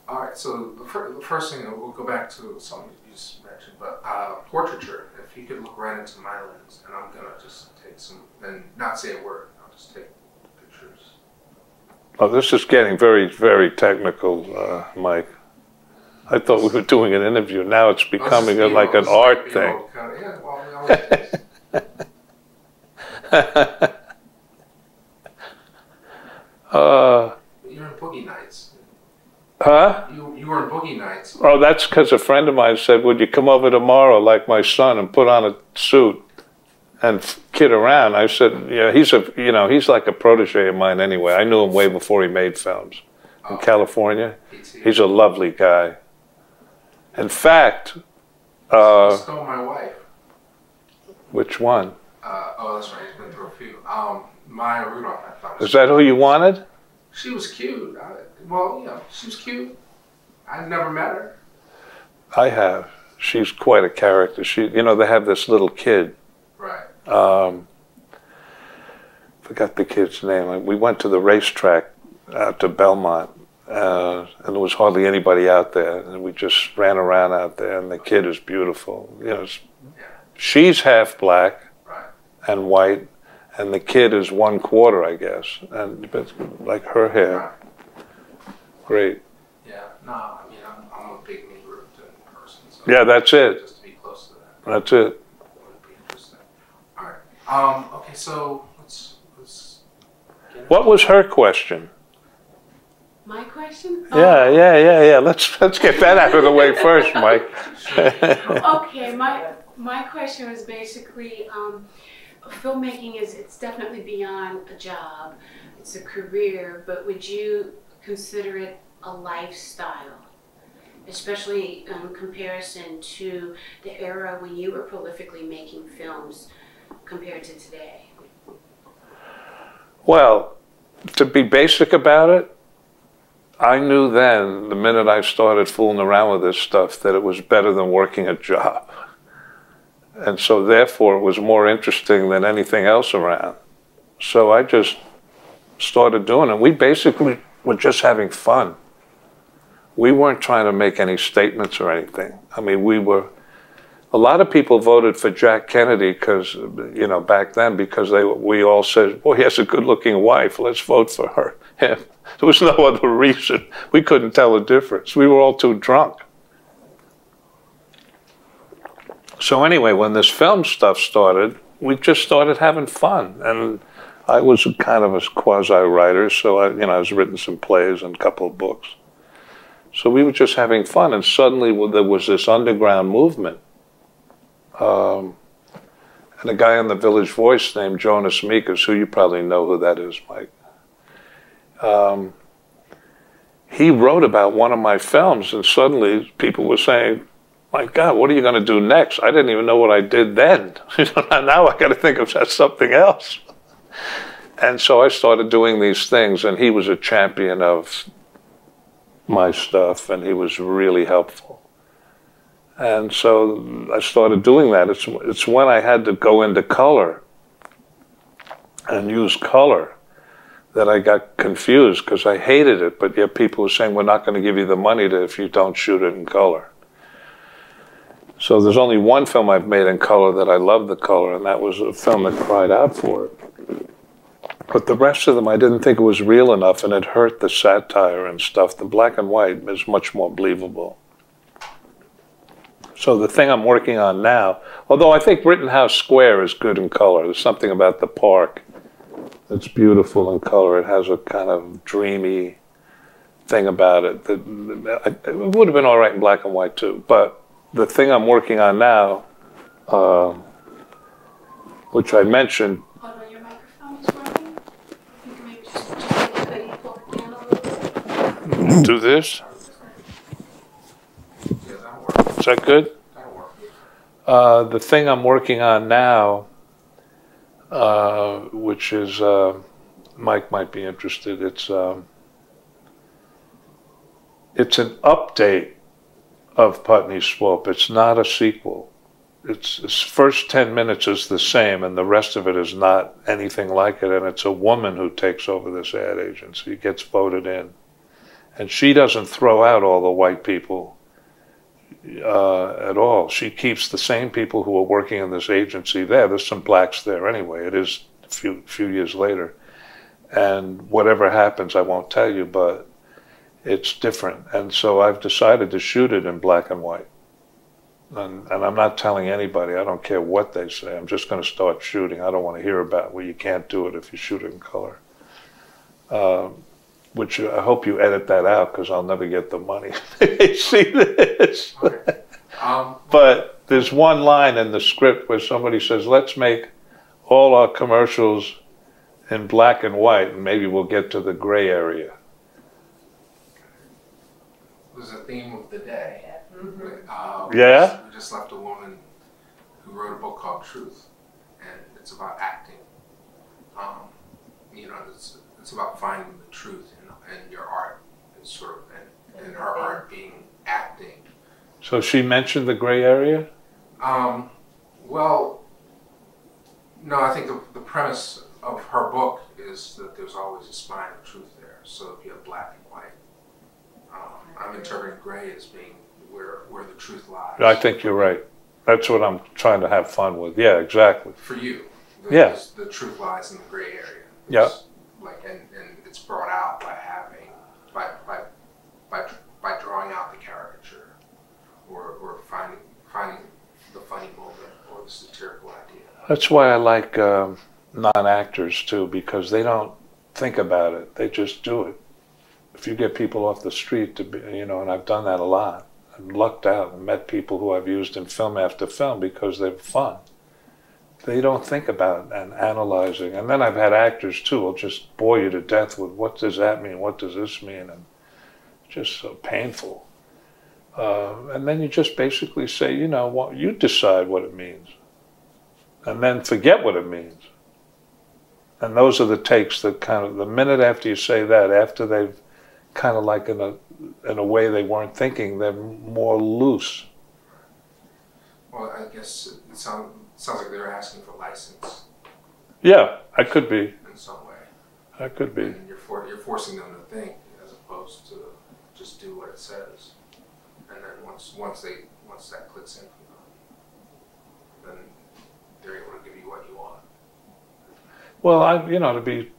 All right, so the first thing, we'll go back to something you just mentioned, but portraiture, if you could look right into my lens, and I'm going to just take some, and not say a word, I'll just take pictures. Oh, this is getting very, very technical, Mike. I thought we were doing an interview. Now it's becoming like an art thing. Yeah, well, we always You're in Boogie Nights. Huh? You were in Boogie Nights. Oh, that's because a friend of mine said, would you come over tomorrow like my son and put on a suit and kid around? I said, yeah, he's like a protege of mine anyway. I knew him way before he made films in California. He's a lovely guy. In fact, he stole my wife. Which one? Oh, that's right. He's been through a few. Maya Rudolph, I thought. Is that who you wanted? She was cute. Well, you know, she was cute. I never met her. I have. She's quite a character. You know, they have this little kid. Right. Forgot the kid's name. We went to the racetrack out to Belmont, and there was hardly anybody out there, and we just ran around out there. And the kid is beautiful. You know, she's half black and white, and the kid is 1/4, I guess, and like her hair. Great. Yeah. No, I mean, I'm a big Mead person. So yeah, that's it. Just to be close to that. That's it. Would be interesting. All right. Okay, so let's get What was her question? My question? Yeah. Let's get that out of the way first, Mike. Okay, my question was basically, filmmaking it's definitely beyond a job. It's a career, but would you consider it a lifestyle, especially in comparison to the era when you were prolifically making films compared to today? Well, to be basic about it, I knew then, the minute I started fooling around with this stuff, that it was better than working a job. And so therefore it was more interesting than anything else around. So I just started doing it. We basically were just having fun. We weren't trying to make any statements or anything. I mean, a lot of people voted for Jack Kennedy because, you know, back then, because we all said, well, he has a good-looking wife, let's vote for her. Him. There was no other reason. We couldn't tell the difference. We were all too drunk. So anyway, when this film stuff started, we just started having fun. And I was kind of a quasi-writer, so I was written some plays and a couple of books. So we were just having fun, and suddenly there was this underground movement. And a guy on the Village Voice named Jonas Mekas, who you probably know who that is, Mike. He wrote about one of my films, and suddenly people were saying, my God, what are you going to do next? I didn't even know what I did then. Now I got to think of something else. And so I started doing these things, and he was a champion of my stuff, and he was really helpful. And so I started doing that. It's when I had to go into color and use color that I got confused, because I hated it, but yet people were saying, we're not going to give you the money if you don't shoot it in color. So there's only one film I've made in color that I love the color, and that was a film that cried out for it. But the rest of them, I didn't think it was real enough, and it hurt the satire and stuff. The black and white is much more believable. So the thing I'm working on now, although I think Rittenhouse Square is good in color, there's something about the park that's beautiful in color. It has a kind of dreamy thing about it. It would have been all right in black and white too, but the thing I'm working on now, which I mentioned. Hold on, your microphone is working. You can maybe just pull it down a little bit. Do this. Yeah, that'll work. Is that good? That'll work. The thing I'm working on now, which is, Mike might be interested. It's an update of Putney Swope. It's not a sequel. Its first 10 minutes is the same, and the rest of it is not anything like it. And it's a woman who takes over this ad agency, gets voted in, And she doesn't throw out all the white people at all. She keeps the same people who are working in this agency there. There's some blacks there anyway. It is a few years later. And whatever happens, I won't tell you, but it's different. And so I've decided to shoot it in black and white. And I'm not telling anybody. I don't care what they say. I'm just going to start shooting. I don't want to hear about, well, you can't do it if you shoot it in color. Which I hope you edit that out, because I'll never get the money. They see this. Okay. But there's one line in the script where somebody says, let's make all our commercials in black and white, and maybe we'll get to the gray area. It was a theme of the day. Yeah? We just left a woman who wrote a book called Truth, and it's about acting. You know, it's about finding the truth in your art, and sort of, and her art being acting. So she mentioned the gray area? Well, no, I think the premise of her book is that there's always a spine of truth there. So if you have black and white, I'm interpreting gray as being where the truth lies. I think you're right. That's what I'm trying to have fun with. Yeah, exactly. For you, the truth lies in the gray area. Yeah. Like, and it's brought out by having, by drawing out the caricature, or finding the funny moment or the satirical idea. That's why I like non-actors too, because they don't think about it. They just do it. If you get people off the street to be, you know, and I've done that a lot. I've lucked out and met people who I've used in film after film because they're fun. They don't think about and analyzing. And then I've had actors too who'll just bore you to death with, what does that mean? What does this mean? And it's just so painful. And then you just basically say, you know, what, you decide what it means. And then forget what it means. And those are the takes that kind of, the minute after you say that, after they've kind of like in a way they weren't thinking, they're more loose. Well, I guess it sounds like they're asking for license. Yeah, I could be. In some way. I could be. And you're forcing them to think as opposed to just do what it says. And then once that clicks in for them, then they're able to give you what you want. Well, you know, to be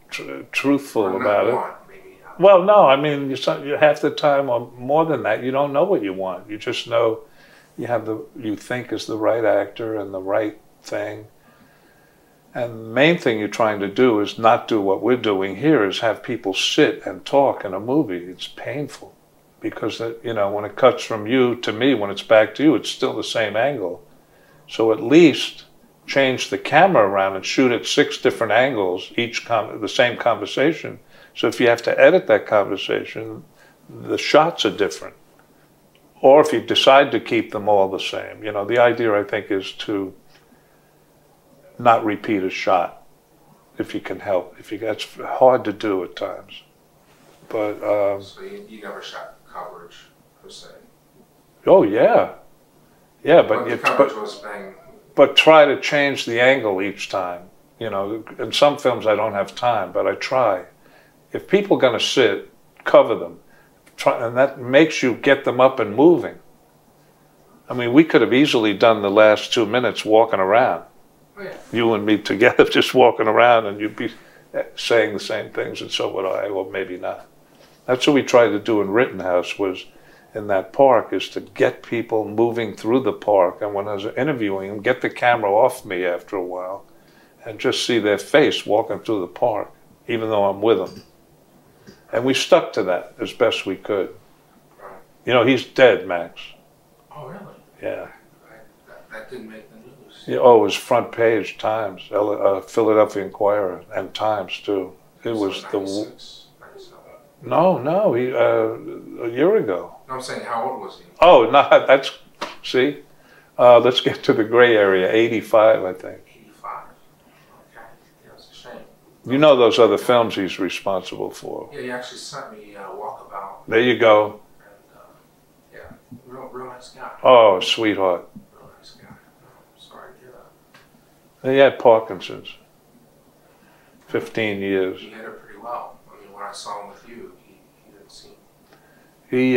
truthful about it. Maybe not. Well, no, I mean, you half the time or more than that, you don't know what you want. You just know you think is the right actor and the right thing. And the main thing you're trying to do is not do what we're doing here, is have people sit and talk in a movie. It's painful because, you know, when it cuts from you to me, when it's back to you, it's still the same angle. So at least change the camera around and shoot at 6 different angles, the same conversation. So if you have to edit that conversation, the shots are different. Or if you decide to keep them all the same. You know, the idea, I think, is to not repeat a shot if you can help. It's hard to do at times. But so you never shot coverage per se. Oh yeah, yeah. But the coverage was bang. But try to change the angle each time. You know, in some films I don't have time, but I try. If people are going to sit, cover them. And that makes you get them up and moving. I mean, we could have easily done the last 2 minutes walking around. Oh, yeah. You and me together, just walking around, and you'd be saying the same things, and so would I, or maybe not. That's what we tried to do in Rittenhouse, was in that park, is to get people moving through the park. And when I was interviewing them, get the camera off me after a while, and just see their face walking through the park, even though I'm with them. And we stuck to that as best we could. Right. You know, he's dead, Max. Oh, really? Yeah. That didn't make the news. Yeah, oh, it was front page, Times, Philadelphia Inquirer, and Times, too. It was 96, 97. No, he, a year ago. No, I'm saying, how old was he? Oh, no, that's, see? Let's get to the gray area, 85, I think. 85. Okay. Yeah, it's a shame. You know those other films he's responsible for. Yeah, he actually sent me Walkabout. There you go. And, yeah, real nice guy. Oh, sweetheart. Real nice guy. I'm sorry to hear that. He had Parkinson's. 15 years. He hit it pretty well. I mean, when I saw him with you, he didn't seem... He,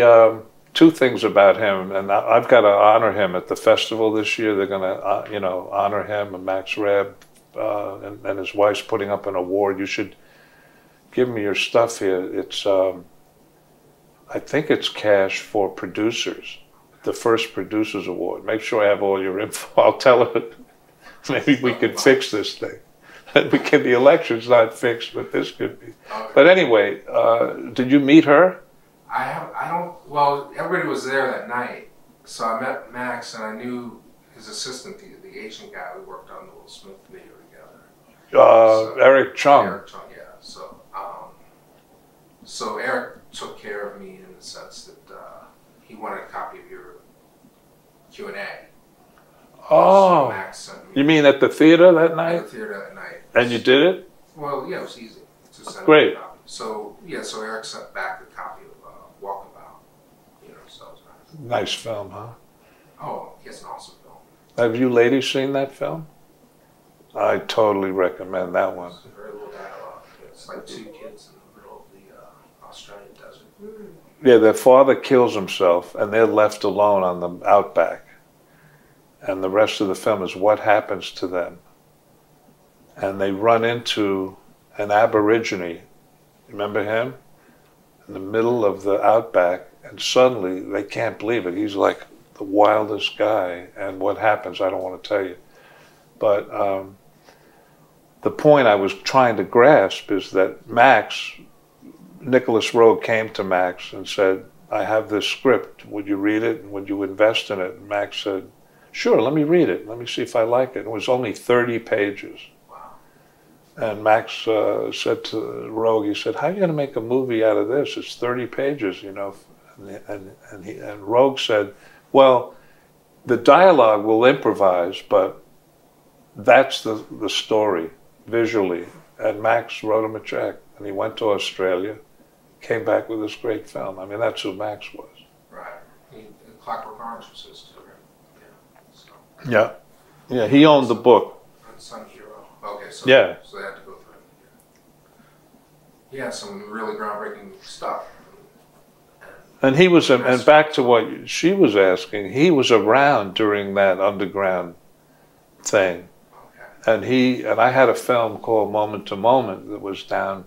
two things about him, and I've got to honor him at the festival this year. They're going to, you know, honor him, and Max Reb, and his wife's putting up an award. You should give me your stuff here. It's, I think it's cash for producers, the first producers award. Make sure I have all your info. I'll tell her, maybe we could fix this thing. The election's not fixed, but this could be. Okay. But anyway, did you meet her? Well, everybody was there that night, so I met Max, and I knew his assistant, the Asian guy. We worked on the Will Smith video together. Eric Chung. Eric Chung, yeah. So Eric took care of me in the sense that he wanted a copy of your Q&A. Oh, so Max sent me, you mean at the theater that night? At the theater that night. And you did it? Well, yeah, it was easy to send Great. a copy. So, yeah, so Eric sent back a copy of Walkabout, you know, so it was nice. Nice film, huh? Oh, he has an awesome film. Have you ladies seen that film? I totally recommend that one. It's very little dialogue. It's like two kids in the middle of the Australian desert. Yeah, their father kills himself, and they're left alone on the Outback. And the rest of the film is what happens to them. And they run into an Aborigine. Remember him? In the middle of the Outback, and suddenly they can't believe it. He's like the wildest guy. And what happens, I don't want to tell you. But the point I was trying to grasp is that Nicholas Roeg came to Max and said, I have this script. Would you read it? And would you invest in it? And Max said, sure, let me read it. Let me see if I like it. It was only 30 pages. Wow. And Max said to Roeg, he said, how are you going to make a movie out of this? It's 30 pages, you know. And Roeg said, well, the dialogue will improvise, but that's the story, visually. And Max wrote him a check. And he went to Australia, came back with this great film. I mean, that's who Max was. Right. Clockwork Orange was his too. Yeah, yeah. He owned the book. Unsung Hero. Okay, so yeah. So they had to go through it. Yeah, some really groundbreaking stuff. And he was, and back to what she was asking, he was around during that underground thing. Okay. And I had a film called Moment to Moment that was down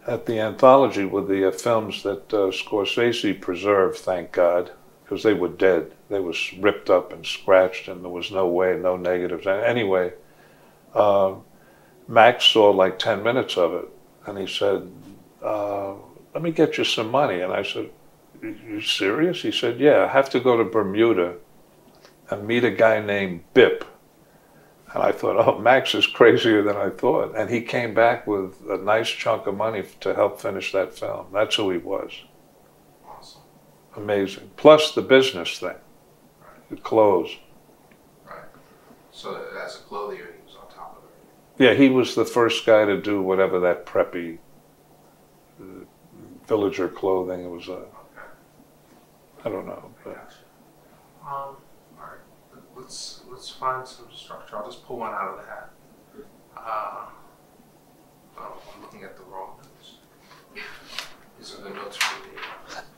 at the anthology with the films that Scorsese preserved, thank God. Because they were dead. They was ripped up and scratched, and there was no way, no negatives. Anyway, Max saw like 10 minutes of it, and he said, let me get you some money. And I said, you serious? He said, yeah, I have to go to Bermuda and meet a guy named Bip. And I thought, oh, Max is crazier than I thought. And he came back with a nice chunk of money to help finish that film. That's who he was. Amazing. Plus the business thing, right. The clothes. Right. So as a clothier, he was on top of it. Yeah, he was the first guy to do whatever that preppy villager clothing. It was okay. I don't know. But. All right. Let's find some structure. I'll just pull one out of the hat. I'm looking at the wrong notes. These are the notes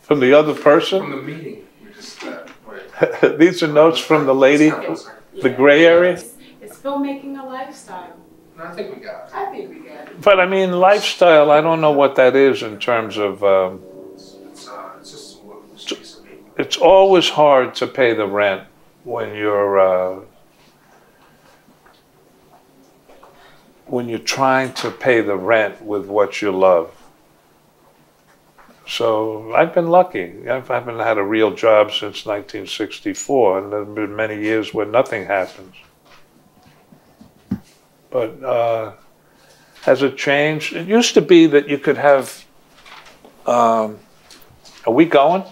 from the other person? From the meeting. We just, these are notes from the lady, the gray area? It's filmmaking a lifestyle. No, I think we got it. I think we got it. But I mean, lifestyle, I don't know what that is in terms of... it's just a piece of paper. It's always hard to pay the rent when you're trying to pay the rent with what you love. So I've been lucky. I haven't had a real job since 1964, and there have been many years where nothing happens. But has it changed? It used to be that you could have... are we going?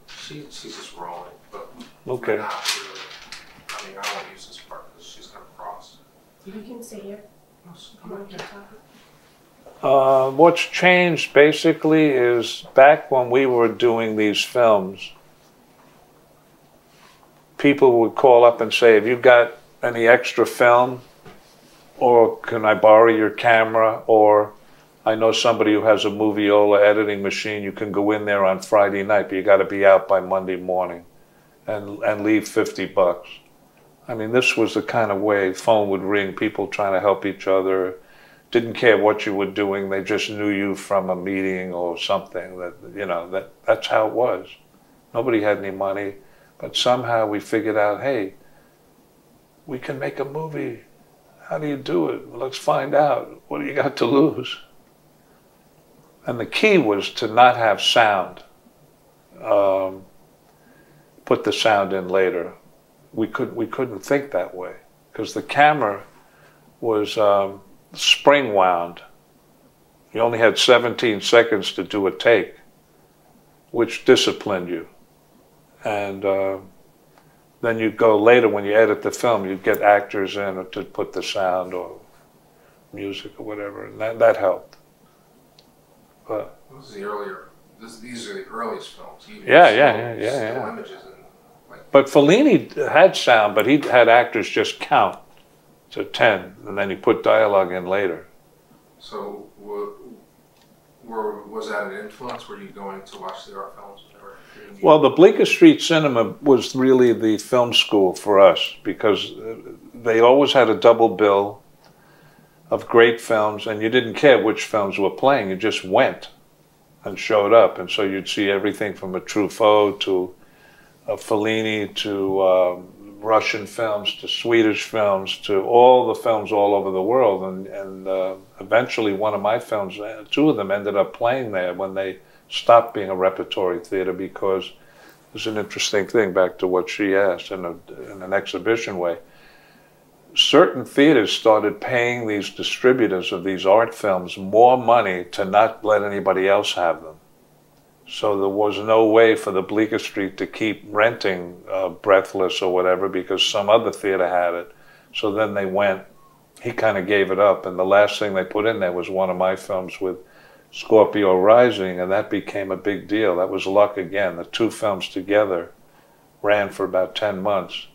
She's just rolling, but okay. Not really. I mean, I won't use this part because she's going to cross. You can stay here. What's changed basically is back when we were doing these films, people would call up and say, have you got any extra film? Or can I borrow your camera? Or I know somebody who has a Moviola editing machine. You can go in there on Friday night, but you got to be out by Monday morning and leave $50. I mean, this was the kind of way phone would ring, people trying to help each other, didn't care what you were doing. They just knew you from a meeting or something. That, you know, that's how it was. Nobody had any money, but somehow we figured out, hey, we can make a movie. How do you do it? Well, let's find out. What do you got to lose? And the key was to not have sound. Put the sound in later. We couldn't think that way because the camera was spring wound. You only had 17 seconds to do a take, which disciplined you. And then you'd go later when you edit the film, you'd get actors in to put the sound or music or whatever, and that helped. But these are the earliest films. Yeah. Images and, like, but Fellini had sound, but he had actors just count to 10, and then he put dialogue in later. So was that an influence? Were you going to watch the art films? Well, the Bleecker Street Cinema was really the film school for us because they always had a double bill of great films, and you didn't care which films were playing. You just went and showed up, and so you'd see everything from a Truffaut to a Fellini to Russian films to Swedish films to all the films all over the world, and eventually one of my films, two of them ended up playing there when they stopped being a repertory theater, because there's an interesting thing back to what she asked in an exhibition way. Certain theaters started paying these distributors of these art films more money to not let anybody else have them. So there was no way for the Bleecker Street to keep renting Breathless or whatever because some other theater had it. So then they went, he kind of gave it up, and the last thing they put in there was one of my films with Scorpio Rising, and that became a big deal. That was luck again. The two films together ran for about 10 months.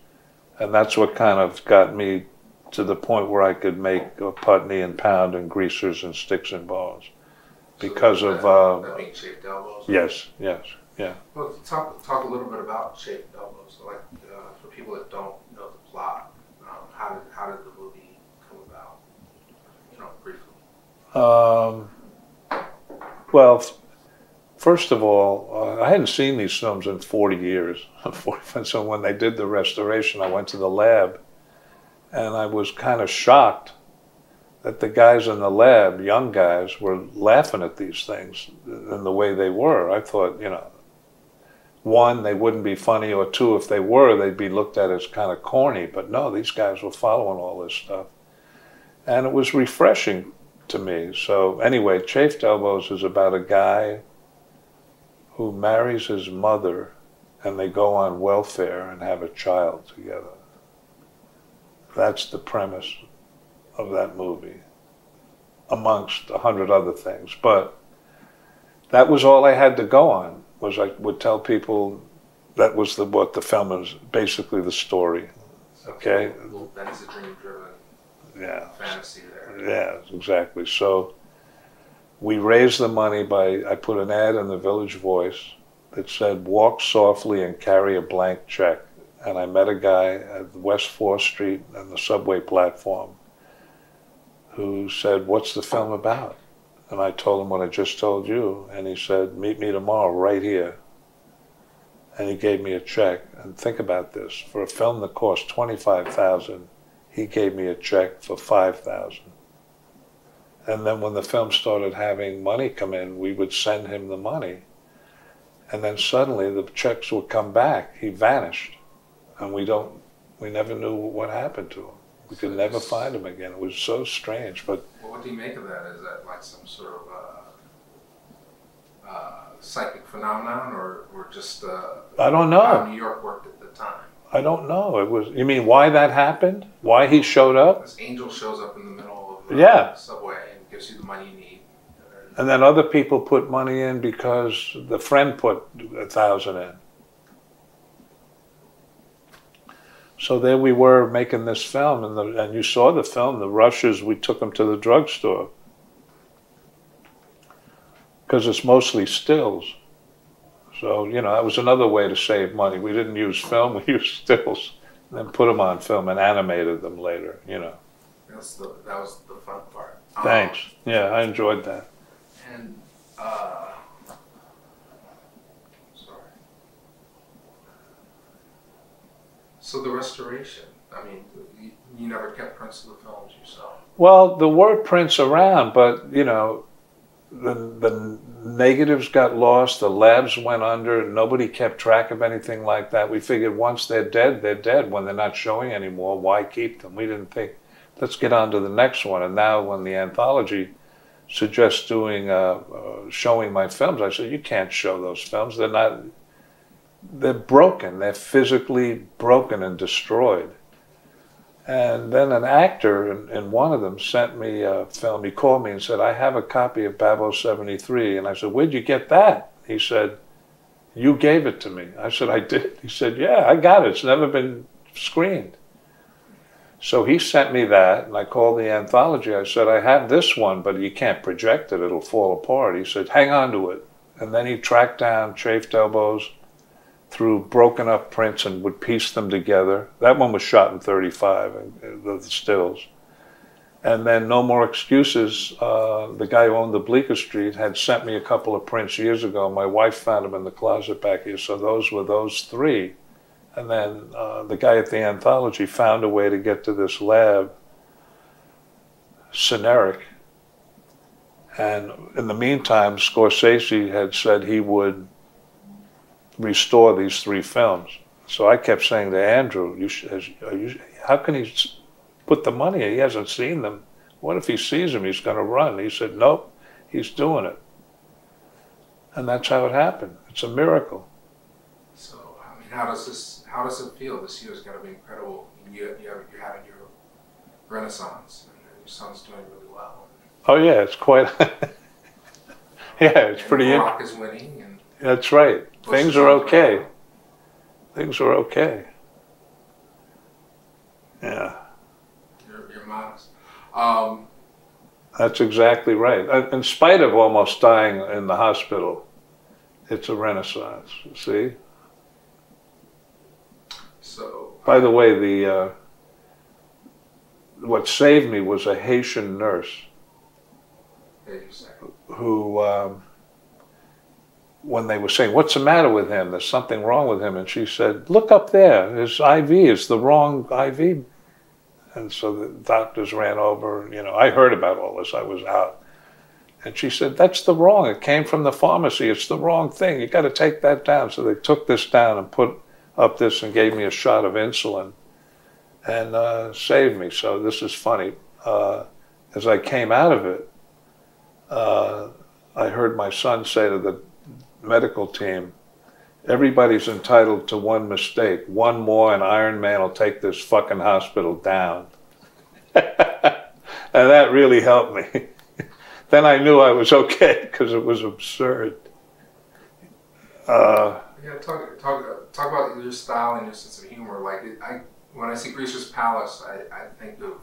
And that's what kind of got me to the point where I could make Putney and Pound and Greasers and Sticks and Bones. Because so of... that being Chafed Elbows? Yes. Well, talk a little bit about Chafed Elbows. Like, for people that don't know the plot, how did the movie come about? You know, briefly. Well, first of all, I hadn't seen these films in 40 years. So when they did the restoration, I went to the lab, and I was kind of shocked that the guys in the lab, young guys, were laughing at these things in the way they were. I thought, you know, one, they wouldn't be funny, or two, if they were, they'd be looked at as kind of corny. But no, these guys were following all this stuff. And it was refreshing to me. So anyway, Chafed Elbows is about a guy who marries his mother, and they go on welfare and have a child together. That's the premise of that movie, amongst 100 other things. But that was all I had to go on, was I would tell people that was what the film was, basically the story. Okay? That's a dream-driven fantasy there. Yeah, exactly. So we raised the money by, I put an ad in the Village Voice that said, walk softly and carry a blank check. And I met a guy at West 4th Street on the subway platform who said, what's the film about? And I told him what I just told you. And he said, meet me tomorrow right here. And he gave me a check. And think about this. For a film that cost $25,000, he gave me a check for $5,000. And then when the film started having money come in, we would send him the money. And then suddenly the checks would come back. He vanished. And we never knew what happened to him. We could never find him again. It was so strange. But well, what do you make of that? Is that like some sort of psychic phenomenon, or just I don't know how New York worked at the time? I don't know. It was. You mean why that happened? Why he showed up? This angel shows up in the middle of the subway and gives you the money you need. And then other people put money in because the friend put 1,000 in. So there we were making this film, and you saw the film, the rushes, we took them to the drugstore. because it's mostly stills. So, you know, that was another way to save money. We didn't use film, we used stills, and then put them on film and animated them later, you know. That was the fun part. Thanks. Yeah, I enjoyed that. And, sorry. So the restoration, I mean, you never kept prints of the films yourself? Well, there were prints around, but, you know, the negatives got lost, the labs went under, nobody kept track of anything like that. We figured once they're dead, they're dead. When they're not showing anymore, why keep them? We didn't think, let's get on to the next one. And now when the anthology suggests doing, showing my films, I said, you can't show those films. They're broken. They're physically broken and destroyed. And then an actor in one of them sent me a film. He called me and said, I have a copy of Babbo 73. And I said, where'd you get that? He said, you gave it to me. I said, I did? He said, yeah, I got it. It's never been screened. So he sent me that, and I called the anthology. I said, I have this one, but you can't project it. It'll fall apart. He said, hang on to it. And then he tracked down Chafed Elbows through broken up prints and would piece them together. That one was shot in 35, the stills. And then No More Excuses, the guy who owned the Bleecker Street had sent me a couple of prints years ago. My wife found them in the closet back here, so those were those three. And then the guy at the anthology found a way to get to this lab, Cineric. And in the meantime, Scorsese had said he would restore these three films. So I kept saying to Andrew, how can he put the money in? He hasn't seen them. What if he sees them? He's going to run. He said, nope, he's doing it. And that's how it happened. It's a miracle. So, I mean, how does it feel? This year's going to be incredible. You're having your renaissance, and your son's doing really well. Oh yeah, it's quite, yeah, it's and pretty Rock is winning. And that's right. Things are okay. Things are okay. Yeah. You're modest. That's exactly right. In spite of almost dying in the hospital, it's a renaissance, see? So. By the way, what saved me was a Haitian nurse who, when they were saying, what's the matter with him? There's something wrong with him. And she said, look up there. His IV is the wrong IV. And so the doctors ran over. You know, I heard about all this. I was out. And she said, that's the wrong. It came from the pharmacy. It's the wrong thing. You got to take that down. So they took this down and put up this and gave me a shot of insulin and saved me. So this is funny. As I came out of it, I heard my son say to the medical team, everybody's entitled to one mistake. One more and Iron Man will take this fucking hospital down. And that really helped me. Then I knew I was okay because it was absurd. Yeah, talk about your style and your sense of humor. Like, when I see Greaser's Palace, I think of,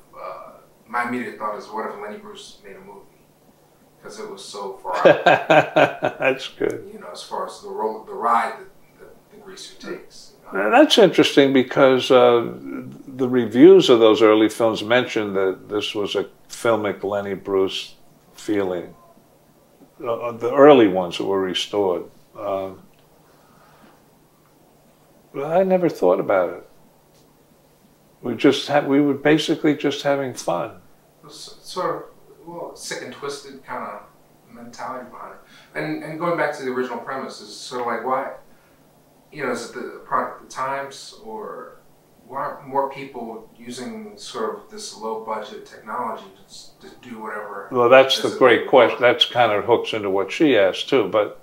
my immediate thought is, what if Lenny Bruce made a movie? Because it was so far out. That's good. You know, as far as the ride that the Greaser takes. You know? That's interesting because the reviews of those early films mentioned that this was a filmic Lenny Bruce feeling. The early ones that were restored. I never thought about it. We were basically just having fun. It was sort of, well, sick and twisted kind of mentality behind it. And going back to the original premise, is sort of like, why, you know, is it the product of the times, or why aren't more people using sort of this low budget technology to do whatever? Well, that's the great question. That's kind of hooks into what she asked too, but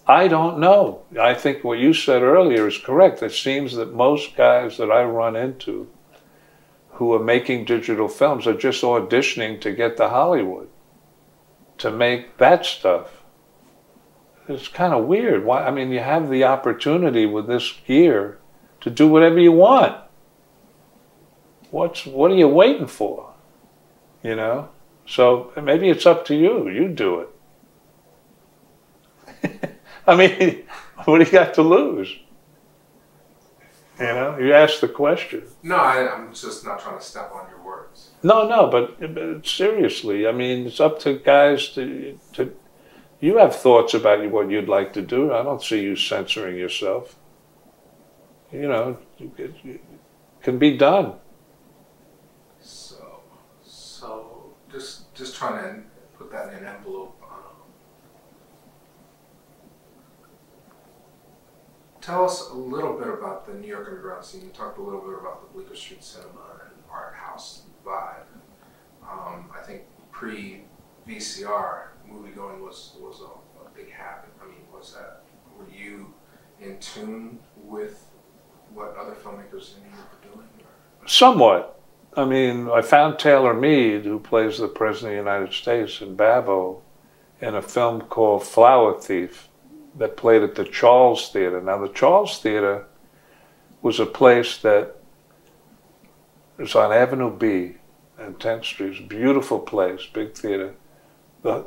I don't know. I think what you said earlier is correct. It seems that most guys that I run into who are making digital films are just auditioning to get to Hollywood, to make that stuff. It's kind of weird. Why? I mean, you have the opportunity with this gear to do whatever you want. What are you waiting for? You know? So maybe it's up to you. You do it. I mean, what do you got to lose? You know, you ask the question. No, I'm just not trying to step on your words. No, but seriously, I mean, it's up to guys to. You have thoughts about what you'd like to do. I don't see you censoring yourself. You know, it can be done. So just trying to put that in an envelope. Tell us a little bit about the New York underground scene. You talked a little bit about the Bleecker Street Cinema and art house vibe. I think pre-VCR, moviegoing was a big habit. I mean, were you in tune with what other filmmakers in New York were doing? Or? Somewhat. I mean, I found Taylor Mead, who plays the President of the United States in Babbo, in a film called Flower Thief that played at the Charles Theater. Now, the Charles Theater was a place that is on Avenue B and 10th Street. It's a beautiful place, big theater.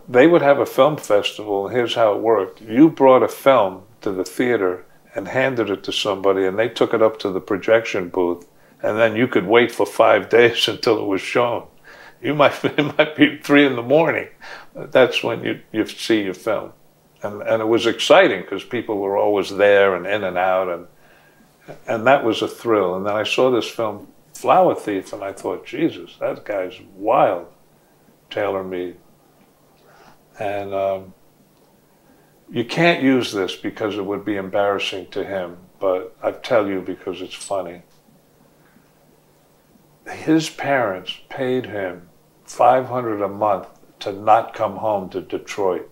They would have a film festival, and here's how it worked. You brought a film to the theater and handed it to somebody, and they took it up to the projection booth, and then you could wait for 5 days until it was shown. It might be 3 in the morning. That's when you see your film. And it was exciting because people were always there and in and out, and that was a thrill. And then I saw this film, Flower Thief, and I thought, Jesus, that guy's wild, Taylor Mead. And you can't use this because it would be embarrassing to him, but I tell you because it's funny. His parents paid him $500 a month to not come home to Detroit.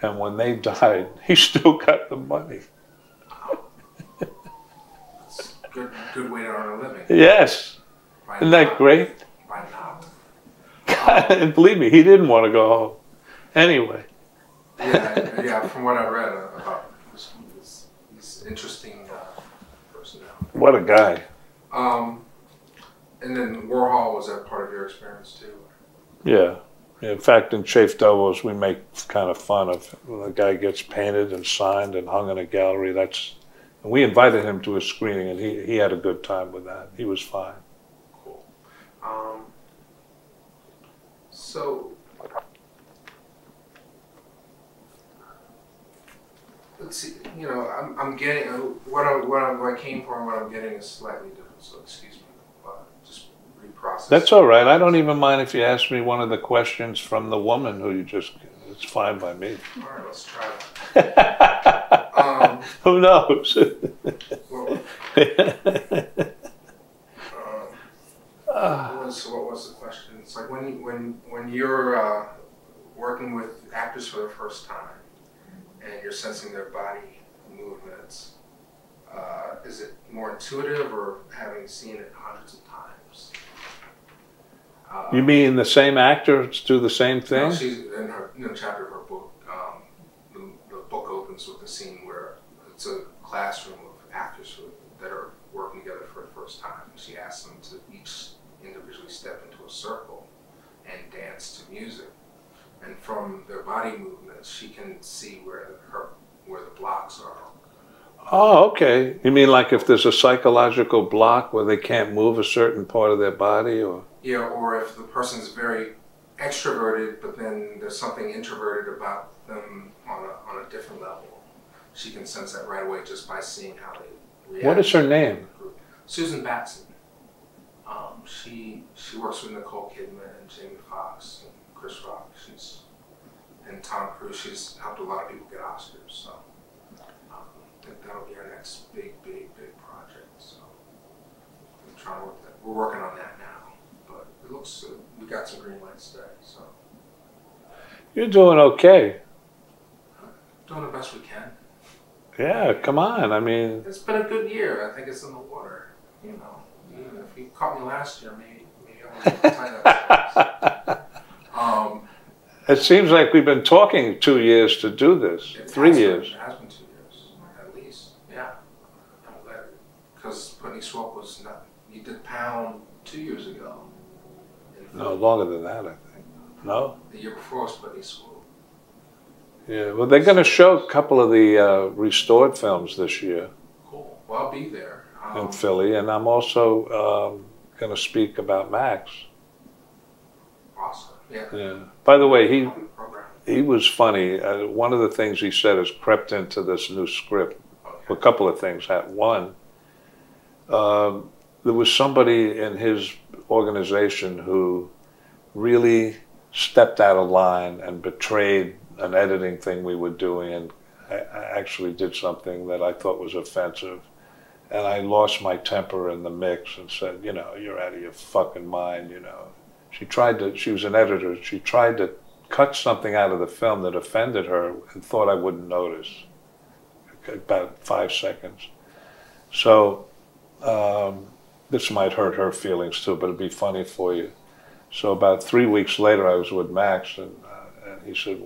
And when they died, he still got the money. That's a good way to earn a living. Yes. Isn't that great? Why not? God, and believe me, he didn't want to go home. Anyway. Yeah. From what I read about this interesting personality. What a guy. And then Warhol, was that part of your experience too? Yeah. In fact, in Chaffed Elbows, we make kind of fun of when the guy gets painted and signed and hung in a gallery. And we invited him to a screening, and he had a good time with that. He was fine. Cool. So let's see. You know, I'm getting what I came for and what I'm getting is slightly different. So excuse me. Just reprocess. That's all right. I don't even mind if you ask me one of the questions from the woman who you just. It's fine by me. All right, let's try that. Who knows? Well, what was the question? It's like when you're working with actors for the first time and you're sensing their body movements, is it more intuitive or having seen it hundreds of times? You mean the same actors do the same thing? No, she's in the chapter of her book. The book opens with a scene where it's a classroom of actors that are working together for the first time. She asks them to each individually step into a circle and dance to music. And from their body movements, she can see where the blocks are. Oh, okay. You mean like if there's a psychological block where they can't move a certain part of their body, or? Yeah, or if the person's very extroverted, but then there's something introverted about them on a different level. She can sense that right away just by seeing how they react. What is her name? Susan Batson. She works with Nicole Kidman and Jamie Foxx and Chris Rock. And Tom Cruise. She's helped a lot of people get Oscars. So I think that'll be our next big project. So I'm trying to work that. We're working on that now. But it looks we got some green lights today. So You're doing okay. Doing the best we can. Yeah, come on. I mean, it's been a good year. I think it's in the water. You know, even if you caught me last year, maybe I wouldn't find that. It seems like we've been talking 2 years to do this. 3 years. It has been 2 years, at least. Yeah. Because Putney Swope was not. You did Pound 2 years ago. No, longer than that, I think. No? The year before was Putney Swope. Yeah, well, they're going to show a couple of the restored films this year. Cool. Well, I'll be there. In Philly, and I'm also going to speak about Max. Awesome. Yeah. Yeah. By the way, he was funny. One of the things he said has crept into this new script. Okay. A couple of things. One, there was somebody in his organization who really stepped out of line and betrayed an editing thing we were doing, and I actually did something that I thought was offensive. And I lost my temper in the mix and said, you know, you're out of your fucking mind, you know. She was an editor, she tried to cut something out of the film that offended her and thought I wouldn't notice. About 5 seconds. So, this might hurt her feelings too, but it'd be funny for you. So about 3 weeks later, I was with Max, and he said,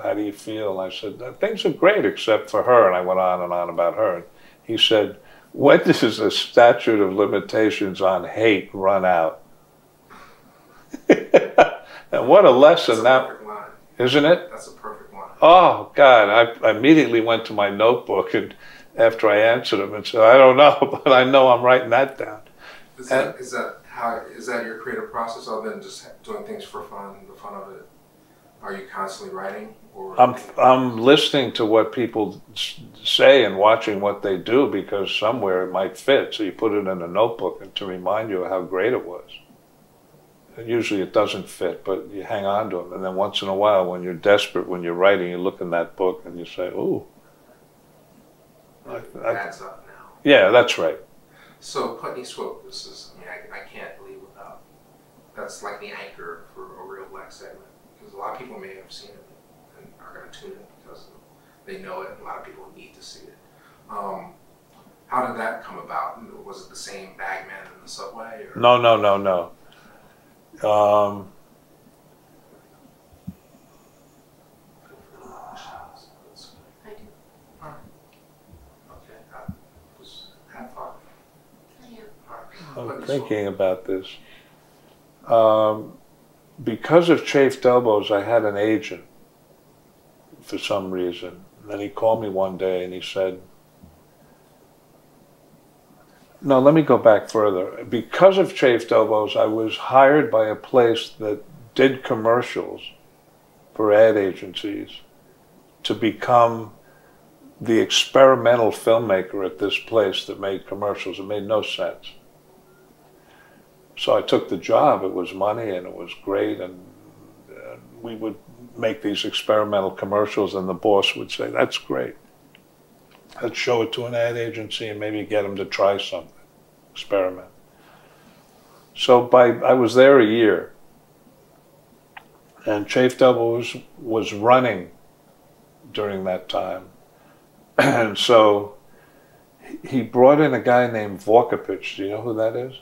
how do you feel? And I said, things are great except for her. And I went on and on about her. And he said, when does the statute of limitations on hate run out? And what a lesson that, isn't it? That's a perfect line. Oh, God, I immediately went to my notebook and after I answered him and said, I don't know, but I know I'm writing that down. Is that your creative process other than just doing things for fun, the fun of it? Are you constantly writing? Or I'm listening to what people say and watching what they do because somewhere it might fit. So you put it in a notebook and to remind you of how great it was. And usually it doesn't fit, but you hang on to them. And then once in a while, when you're desperate, when you're writing, you look in that book and you say, ooh. That's up now. Yeah, that's right. So Putney Swope, this is, I mean, I can't leave without, that's like the anchor for a real black segment. Because a lot of people may have seen it and are going to tune in because they know it, and a lot of people need to see it. How did that come about? Was it the same bagman in the subway? Or? No. I'm thinking about this. Because of chafed elbows, I had an agent for some reason. And then he called me one day and he said, no, let me go back further. Because of chafed elbows, I was hired by a place that did commercials for ad agencies to become the experimental filmmaker at this place that made commercials. It made no sense. So I took the job. It was money and it was great, and we would make these experimental commercials and the boss would say, that's great. Let's show it to an ad agency and maybe get them to try something, experiment. So I was there a year, and Chafed Elbows was running during that time. And so he brought in a guy named Vorkapich. Do you know who that is?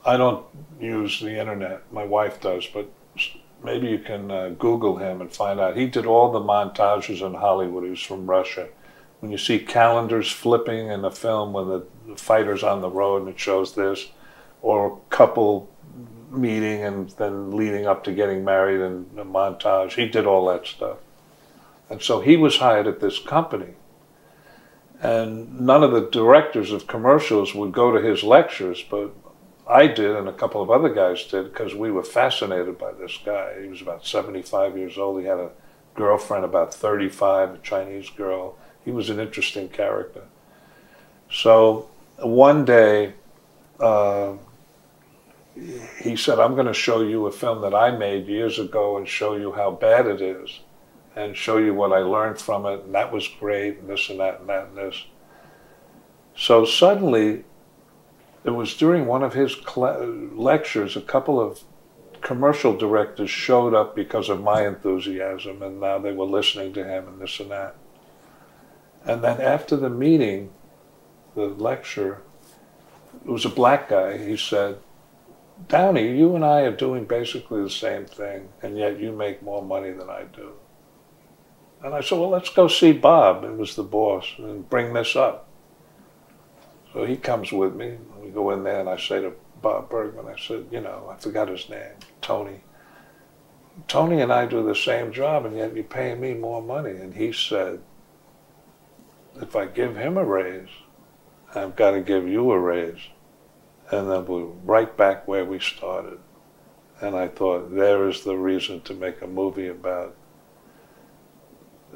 I don't use the internet. My wife does, but maybe you can Google him and find out. He did all the montages in Hollywood. He was from Russia. When you see calendars flipping in a film when the fighter's on the road and it shows this, or a couple meeting and then leading up to getting married in a montage, he did all that stuff. And so he was hired at this company. And none of the directors of commercials would go to his lectures, but I did, and a couple of other guys did, because we were fascinated by this guy. He was about 75 years old. He had a girlfriend about 35, a Chinese girl. He was an interesting character. So one day, he said, I'm going to show you a film that I made years ago and show you how bad it is, and show you what I learned from it, and that was great, and this and that and that and this. So suddenly, it was during one of his lectures, a couple of commercial directors showed up because of my enthusiasm, and now they were listening to him and this and that. And then after the meeting, the lecture, it was a black guy. He said, Downey, you and I are doing basically the same thing, and yet you make more money than I do. And I said, well, let's go see Bob, it was the boss, and bring this up. So he comes with me, and we go in there, and I say to Bob Bergman, I said, you know, I forgot his name, Tony. Tony and I do the same job, and yet you're paying me more money. And he said, if I give him a raise, I've got to give you a raise. And then we're right back where we started. And I thought, there is the reason to make a movie about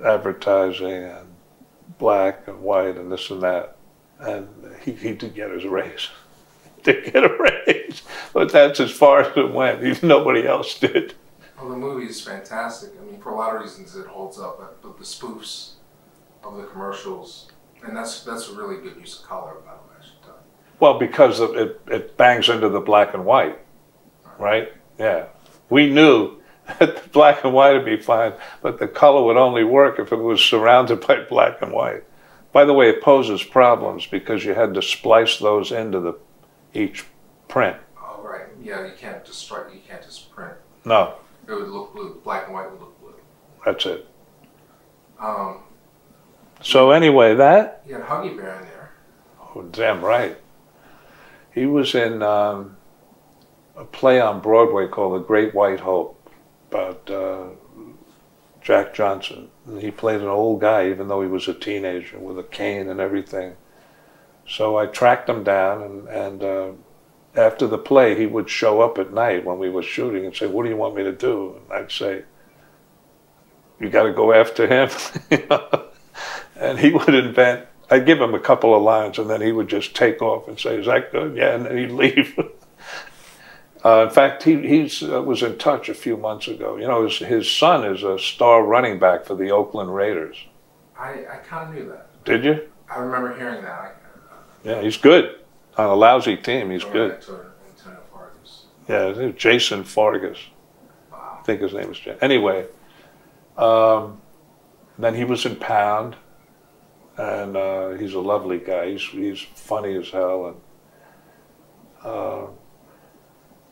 advertising and black and white and this and that. And he did get his raise. Did get a raise. But that's as far as it went. Nobody else did. Well, the movie is fantastic. I mean, for a lot of reasons it holds up, but the spoofs of the commercials, and that's a really good use of color, by the way, I should tell you. Well, because it bangs into the black and white, right? Yeah. We knew that the black and white would be fine, but the color would only work if it was surrounded by black and white. By the way, it poses problems because you had to splice those into each print. Oh, right. Yeah, you can't just print. No. It would look blue. Black and white would look blue. That's it. So anyway, that... You had Huggy Bear in there. Oh, damn right. He was in a play on Broadway called The Great White Hope about Jack Johnson. And he played an old guy, even though he was a teenager, with a cane and everything. So I tracked him down, and after the play, he would show up at night when we were shooting and say, what do you want me to do? And I'd say, you got to go after him. You know? And he would invent, I'd give him a couple of lines, and then he would just take off and say, is that good? Yeah, and then he'd leave. In fact, he was in touch a few months ago. You know, his son is a star running back for the Oakland Raiders. I kind of knew that. Did you? I remember hearing that. Yeah, he's good. On a lousy team, he's good. Antonio Fargas. Yeah, Jason Fargas. Wow. I think his name is Jason. Anyway, then he was in Pound, and he's a lovely guy. He's funny as hell. And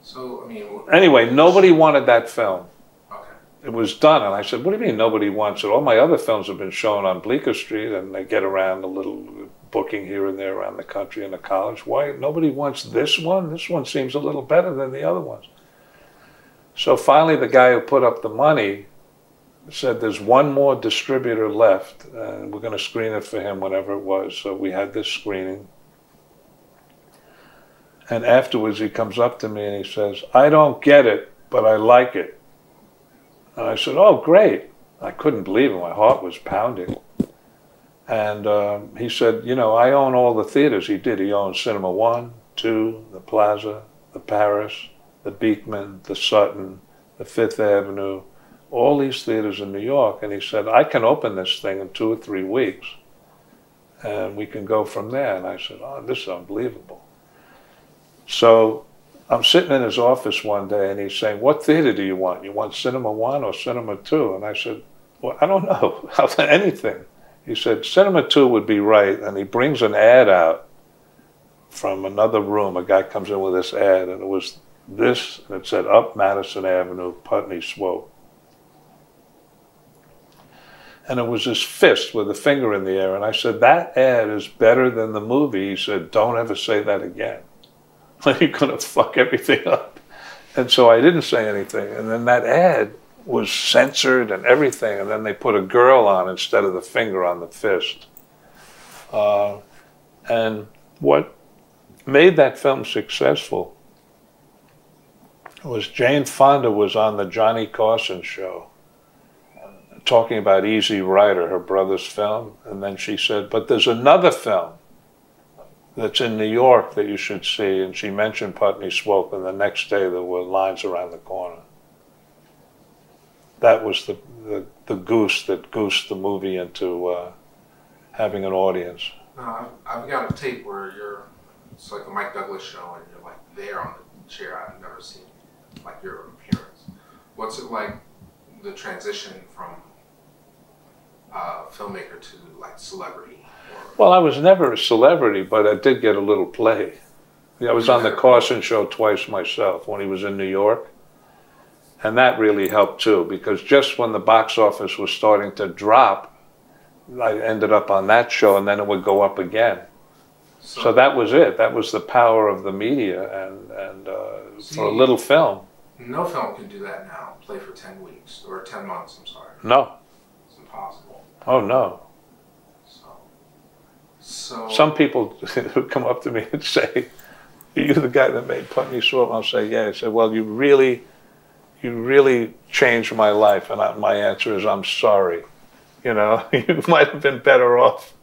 so, I mean... Anyway, nobody wanted that film. Okay. It was done, and I said, what do you mean nobody wants it? All my other films have been shown on Bleecker Street, and they get around a little booking here and there around the country and the college. Why nobody wants this one? This one seems a little better than the other ones. So finally the guy who put up the money said there's one more distributor left, and we're going to screen it for him whenever it was. So we had this screening. And afterwards he comes up to me and he says, I don't get it, but I like it. And I said, oh, great. I couldn't believe it. My heart was pounding. And he said, you know, I own all the theaters. He did. He owned Cinema 1, 2, the Plaza, the Paris, the Beekman, the Sutton, the Fifth Avenue, all these theaters in New York. And he said, I can open this thing in 2 or 3 weeks, and we can go from there. And I said, oh, this is unbelievable. So I'm sitting in his office one day, and he's saying, what theater do you want? You want Cinema 1 or Cinema 2? And I said, well, I don't know. Anything. He said, Cinema 2 would be right. And he brings an ad out from another room. A guy comes in with this ad, and it was this, and it said, Up Madison Avenue, Putney Swope. And it was his fist with a finger in the air. And I said, that ad is better than the movie. He said, don't ever say that again. You're going to fuck everything up. And so I didn't say anything. And then that ad was censored and everything. And then they put a girl on instead of the finger on the fist. And what made that film successful was Jane Fonda was on the Johnny Carson show talking about Easy Rider, her brother's film. And then she said, but there's another film that's in New York that you should see. And she mentioned Putney Swope, and the next day there were lines around the corner. That was the goose that goosed the movie into having an audience. I've got a tape where it's like a Mike Douglas show, and you're like there on the chair. I've never seen like your appearance. What's it like, the transition from filmmaker to like celebrity? Well, I was never a celebrity, but I did get a little play. I was on the Carson show twice myself when he was in New York. And that really helped too, because just when the box office was starting to drop, I ended up on that show, and then it would go up again. So that was it. That was the power of the media, and for a little film. No film can do that now. Play for 10 weeks or 10 months. I'm sorry. No. It's impossible. Oh no. So some people who come up to me and say, "Are you the guy that made Putney Swope?" I'll say, "Yeah." I said, "Well, you really changed my life," and my answer is, "I'm sorry. You know, you might have been better off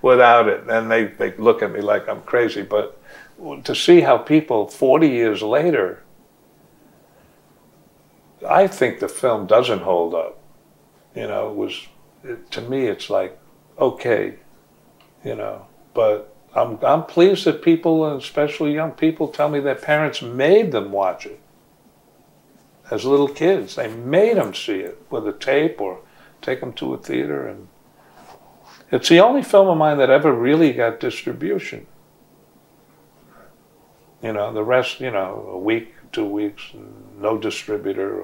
without it." And they look at me like I'm crazy, but to see how people 40 years later, I think the film doesn't hold up. You know, to me, it's like, okay, you know, but I'm pleased that people, and especially young people, tell me their parents made them watch it. As little kids, they made them see it with a tape or take them to a theater. And it's the only film of mine that ever really got distribution. You know, the rest, you know, a week, 2 weeks, no distributor.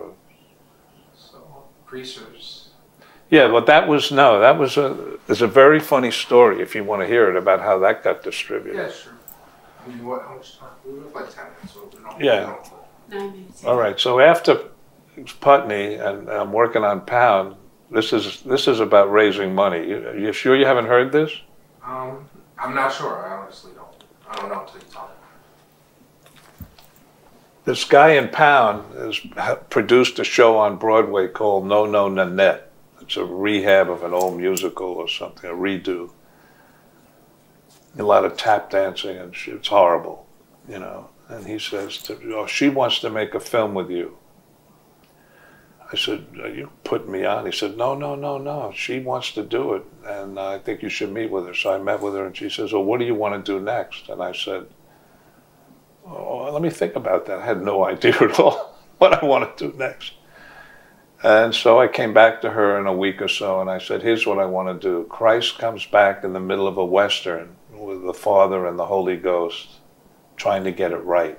So, Greasers. Yeah, but it's a very funny story if you want to hear it about how that got distributed. Yeah, sure. I mean, how much time? We have like 10 minutes. So we don't, yeah. 9 minutes. All right, so after Putney and I'm working on Pound, this is about raising money. You sure you haven't heard this? I'm not sure. I honestly don't. I don't know until you tell me. This guy in Pound has produced a show on Broadway called No Nonette. It's a rehab of an old musical or something, a redo. A lot of tap dancing, and it's horrible, you know. And he says, she wants to make a film with you. I said, "Are you putting me on?" He said, no. She wants to do it, and I think you should meet with her. So I met with her, and she says, "Well, what do you want to do next?" And I said, "Oh, let me think about that." I had no idea at all what I want to do next. And so I came back to her in a week or so, and I said, "Here's what I want to do. Christ comes back in the middle of a Western with the Father and the Holy Ghost trying to get it right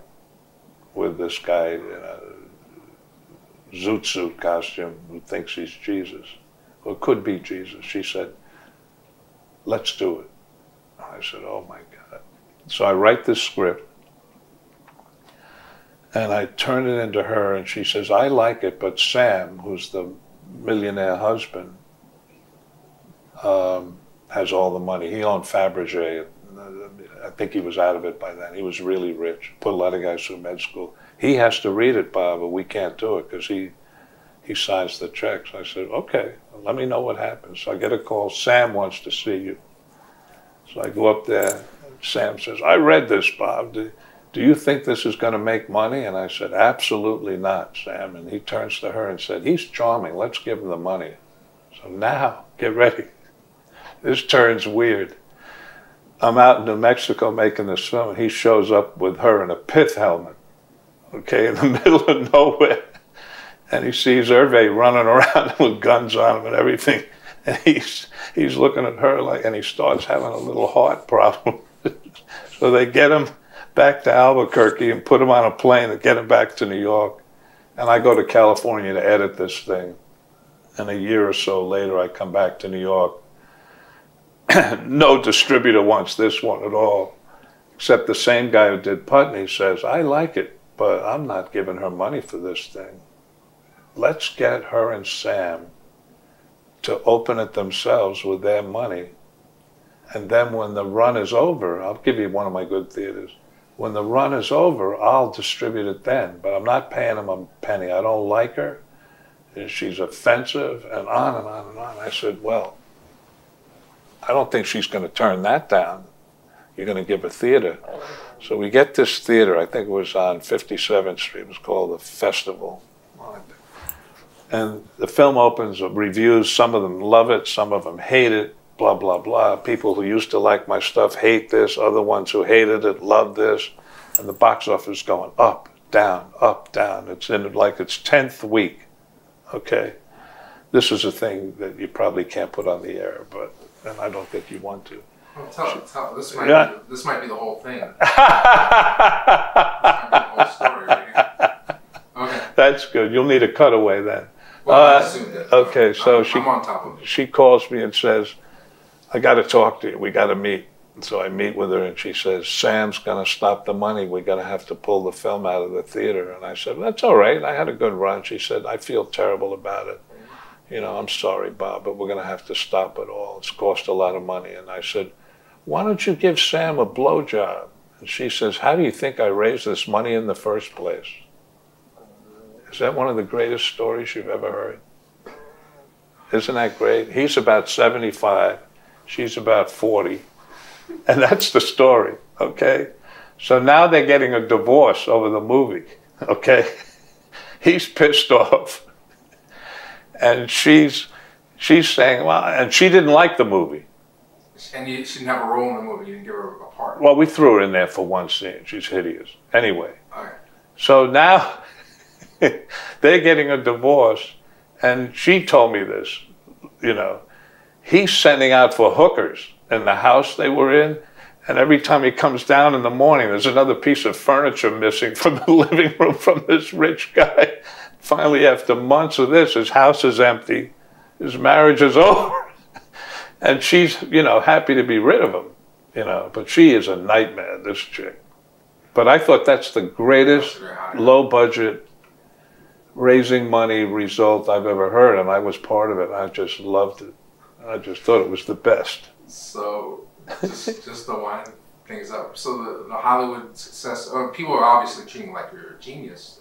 with this guy in a zoot suit costume who thinks he's Jesus, or could be Jesus." She said, "Let's do it." I said, "Oh my God." So I write this script, and I turn it into her, and she says, "I like it, but Sam, who's the millionaire husband, has all the money. He owned Fabergé. I think he was out of it by then. He was really rich. Put a lot of guys through med school. He has to read it, Bob, but we can't do it because he signs the checks." I said, "Okay, let me know what happens." So I get a call. "Sam wants to see you." So I go up there. Sam says, "I read this, Bob. Do you think this is going to make money?" And I said, "Absolutely not, Sam." And he turns to her and said, "He's charming. Let's give him the money." So now, get ready. This turns weird. I'm out in New Mexico making this film, and he shows up with her in a pith helmet, okay, in the middle of nowhere. And he sees Hervé running around with guns on him and everything. And he's looking at her like, and he starts having a little heart problem. So they get him back to Albuquerque and put him on a plane and get him back to New York. And I go to California to edit this thing. And a year or so later, I come back to New York. No distributor wants this one at all, except the same guy who did Putney says, "I like it, but I'm not giving her money for this thing. Let's get her and Sam to open it themselves with their money. And then when the run is over, I'll give you one of my good theaters. When the run is over, I'll distribute it then, but I'm not paying them a penny. I don't like her, and she's offensive," and on and on and on. I said, "Well, I don't think she's going to turn that down. You're going to give a theater." So we get this theater, I think it was on 57th Street. It was called The Festival. And the film opens, reviews, some of them love it, some of them hate it, blah, blah, blah. People who used to like my stuff hate this, other ones who hated it love this. And the box office is going up, down, up, down. It's in like its 10th week, okay? This is a thing that you probably can't put on the air, but and I don't think you want to. Well, tell. This might be the whole thing. This might be the whole story right here. Okay. That's good. You'll need a cutaway then. Well, I assumed it. Okay, so I'm on top of it. She calls me and says, "I got to talk to you. We got to meet." So I meet with her and she says, Sam's going to stop the money. We're going to have to pull the film out of the theater. And I said, that's all right. I had a good run. She said, I feel terrible about it. You know, I'm sorry, Bob, but we're going to have to stop it all. It's cost a lot of money. And I said, why don't you give Sam a blowjob? And she says, how do you think I raised this money in the first place? Is that one of the greatest stories you've ever heard? Isn't that great? He's about 75. She's about 40. And that's the story, okay? So now they're getting a divorce over the movie, okay? He's pissed off. And she's saying, well, and she didn't like the movie. And she didn't have a role in the movie, you didn't give her a part. Well, we threw her in there for one scene. She's hideous. Anyway, okay. So now they're getting a divorce, and she told me this, you know, he's sending out for hookers in the house they were in, and every time he comes down in the morning, there's another piece of furniture missing from the living room from this rich guy. Finally, after months of this, his house is empty, his marriage is over, and she's, you know, happy to be rid of him, you know, but she is a nightmare, this chick. But I thought that's the greatest low-budget raising money result I've ever heard, and I was part of it. I just loved it. I just thought it was the best. So, just to wind things up. So the Hollywood success, people are obviously treating you like you're a genius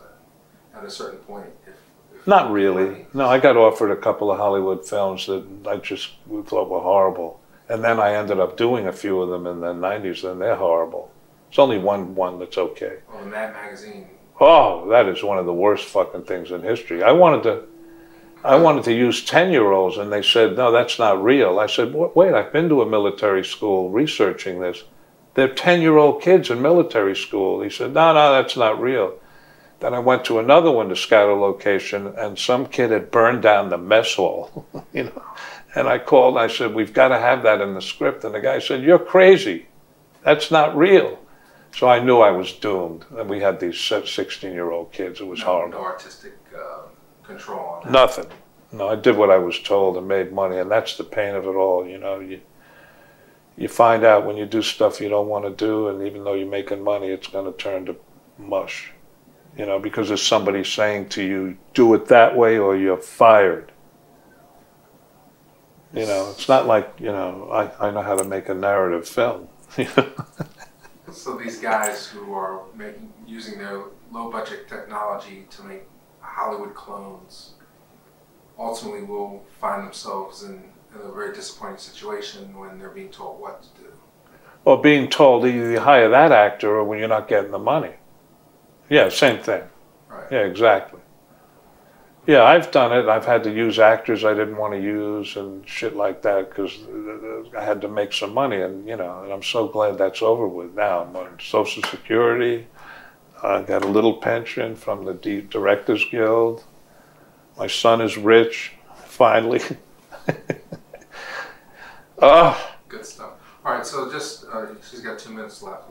at a certain point. If Not really. No, I got offered a couple of Hollywood films that I just thought were horrible. And then I ended up doing a few of them in the 90s, and they're horrible. There's only one that's okay. Oh, the Mad Magazine. Oh, that is one of the worst fucking things in history. I wanted to use 10-year-olds, and they said, no, that's not real. I said, wait, I've been to a military school researching this. They're 10-year-old kids in military school. He said, no, that's not real. Then I went to another one to scout a location, and some kid had burned down the mess hall, you know. And I called, and I said, we've got to have that in the script. And the guy said, you're crazy. That's not real. So I knew I was doomed. And we had these 16-year-old kids. It was horrible. No artistic control on that. Nothing. No, I did what I was told and made money, and that's the pain of it all, you know. You find out when you do stuff you don't want to do, and even though you're making money, it's going to turn to mush, you know, because there's somebody saying to you, do it that way or you're fired. You know, it's not like, you know, I know how to make a narrative film. So these guys who are using their low-budget technology to make Hollywood clones ultimately will find themselves in a very disappointing situation when they're being told what to do. Or being told either you hire that actor or when you're not getting the money. Yeah, same thing. Right. Yeah, exactly. Yeah, I've done it. I've had to use actors I didn't want to use and shit like that because I had to make some money, and you know, and I'm so glad that's over with now. I'm on Social Security. I got a little pension from the Directors Guild. My son is rich, finally. Good stuff. All right, so just she's got 2 minutes left.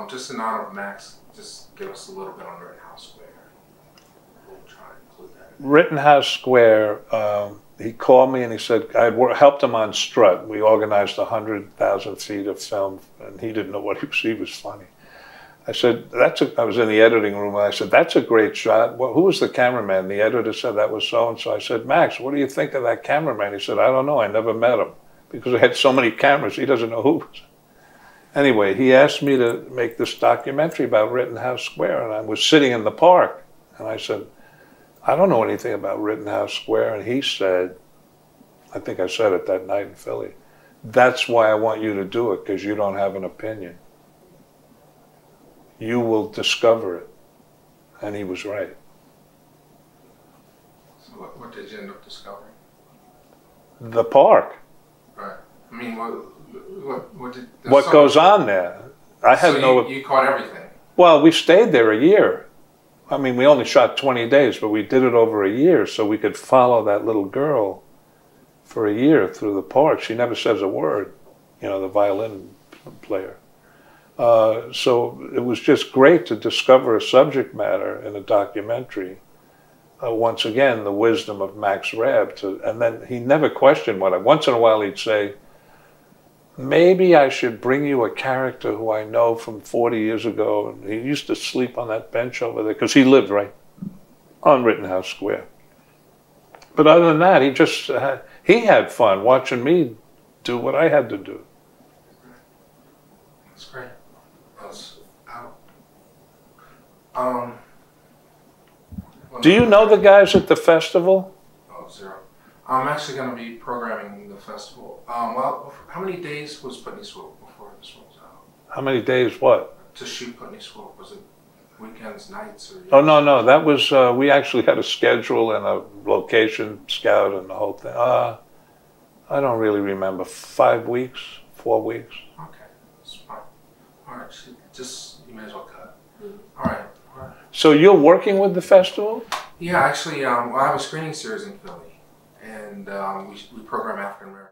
Just in honor of Max, just give us a little bit on Rittenhouse Square. We'll try to include that. Rittenhouse Square, he called me and he said, I helped him on Strut. We organized 100,000 feet of film, and he didn't know what he was funny. I said, I was in the editing room, and I said, that's a great shot. Well, who was the cameraman? The editor said, that was so-and-so. I said, Max, what do you think of that cameraman? He said, I don't know, I never met him. Because I had so many cameras, he doesn't know who. Anyway, he asked me to make this documentary about Rittenhouse Square, and I was sitting in the park. And I said, I don't know anything about Rittenhouse Square. And he said, I think I said it that night in Philly, that's why I want you to do it, because you don't have an opinion. You will discover it. And he was right. So what did you end up discovering? The park. Right. I mean, what goes on there? I had so you caught everything. Well, we stayed there a year. I mean, we only shot 20 days, but we did it over a year so we could follow that little girl for a year through the park. She never says a word, you know, the violin player. So it was just great to discover a subject matter in a documentary. Once again, the wisdom of Max Rabb. And then he never questioned once in a while he'd say, maybe I should bring you a character who I know from 40 years ago. And he used to sleep on that bench over there because he lived right on Rittenhouse Square. But other than that, he had fun watching me do what I had to do. That's great. Well, do you know the guys at the festival? Oh, zero. I'm actually going to be programming the festival. Well, how many days was Putney Swope before this one was out? How many days what? To shoot Putney Swope, was it weekends, nights? Or Oh, no, that was, we actually had a schedule and a location scout and the whole thing. I don't really remember. 5 weeks, 4 weeks. Okay, that's fine. All right, you may as well cut. All right. So you're working with the festival? Yeah, actually, I have a screening series in Philly, and we program African American.